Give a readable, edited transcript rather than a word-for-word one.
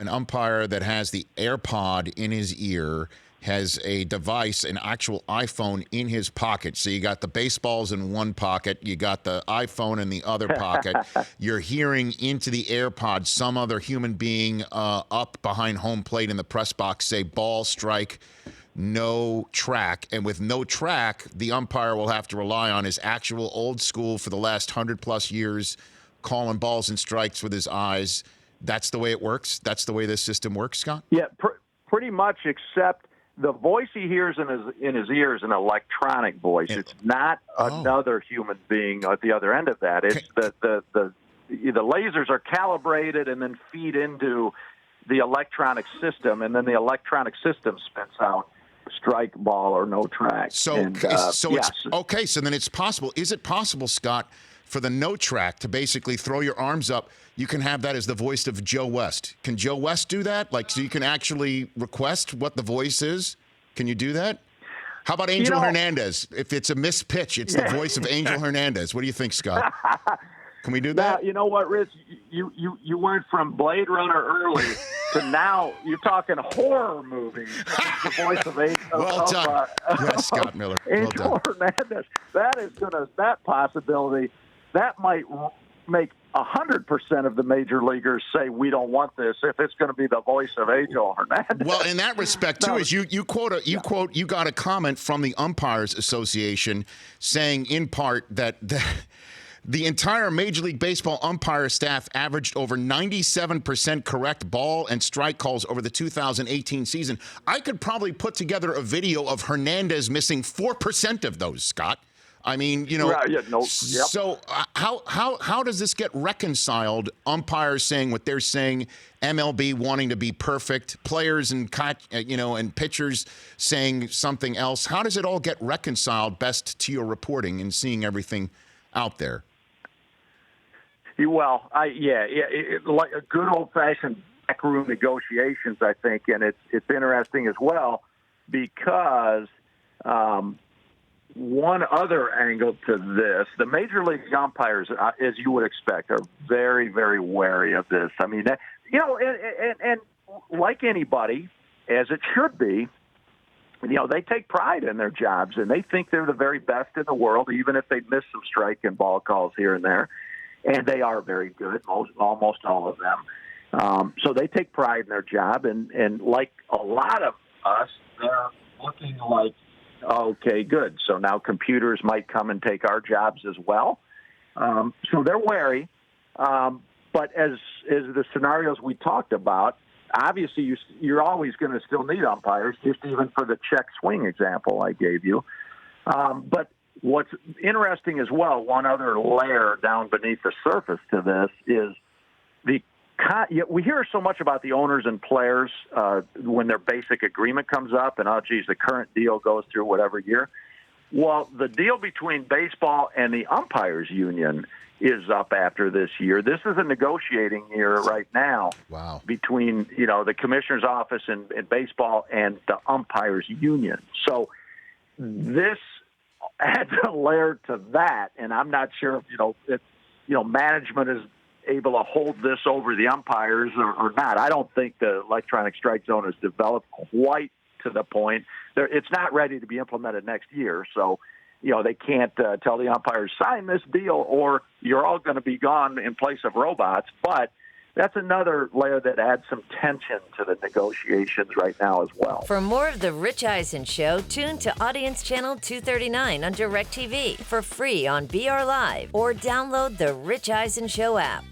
an umpire that has the AirPod in his ear, has a device, an actual iPhone in his pocket. So you got the baseballs in one pocket, you got the iPhone in the other pocket. You're hearing into the AirPod some other human being up behind home plate in the press box say ball, strike, no track. And with no track, the umpire will have to rely on his actual old school for the last 100+ years, calling balls and strikes with his eyes. That's the way it works? That's the way this system works, Scott? Yeah, pretty much, except the voice he hears in his ear is an electronic voice. It's not another human being at the other end of that. It's the lasers are calibrated and then feed into the electronic system, and then the electronic system spits out strike, ball, or no track. So then it's possible. Is it possible, Scott, for the no track to basically throw your arms up? You can have that as the voice of Joe West. Can Joe West do that? Like, so you can actually request what the voice is? Can you do that? How about Angel Hernandez? If it's a missed pitch, it's the voice of Angel Hernandez. What do you think, Scott? Can we do that? Now, you know what, Rich? You went from Blade Runner early to now you're talking horror movies. The voice of Angel. Well done. Yes, Scott Miller. Angel Hernandez. That possibility, that might make 100% of the major leaguers say we don't want this if it's going to be the voice of Angel Hernandez. Well, in that respect too, is you got a comment from the Umpires Association saying in part that the entire Major League Baseball umpire staff averaged over 97% correct ball and strike calls over the 2018 season. I could probably put together a video of Hernandez missing 4% of those, Scott. I mean, So how does this get reconciled? Umpires saying what they're saying, MLB wanting to be perfect, players and pitchers saying something else. How does it all get reconciled best to your reporting and seeing everything out there? Well, like a good old-fashioned backroom negotiations, I think, and it's interesting as well because. One other angle to this, the major league umpires, as you would expect, are very, very wary of this. I mean, and like anybody, as it should be, they take pride in their jobs, and they think they're the very best in the world, even if they miss some strike and ball calls here and there. And they are very good, almost all of them. So they take pride in their job, and like a lot of us, they're looking like, okay, good. So now computers might come and take our jobs as well. So they're wary. But as the scenarios we talked about, obviously you're always going to still need umpires, just even for the check swing example I gave you. But what's interesting as well, one other layer down beneath the surface to this is we hear so much about the owners and players when their basic agreement comes up and, the current deal goes through whatever year. Well, the deal between baseball and the umpires union is up after this year. This is a negotiating year right now. Wow. Between, the commissioner's office in baseball and the umpires union. So this adds a layer to that, and I'm not sure if, management is able to hold this over the umpires or not. I don't think the electronic strike zone has developed quite to the point. It's not ready to be implemented next year, so they can't tell the umpires, sign this deal or you're all going to be gone in place of robots. But that's another layer that adds some tension to the negotiations right now as well. For more of The Rich Eisen Show, tune to Audience Channel 239 on DirecTV for free on BR Live or download the Rich Eisen Show app.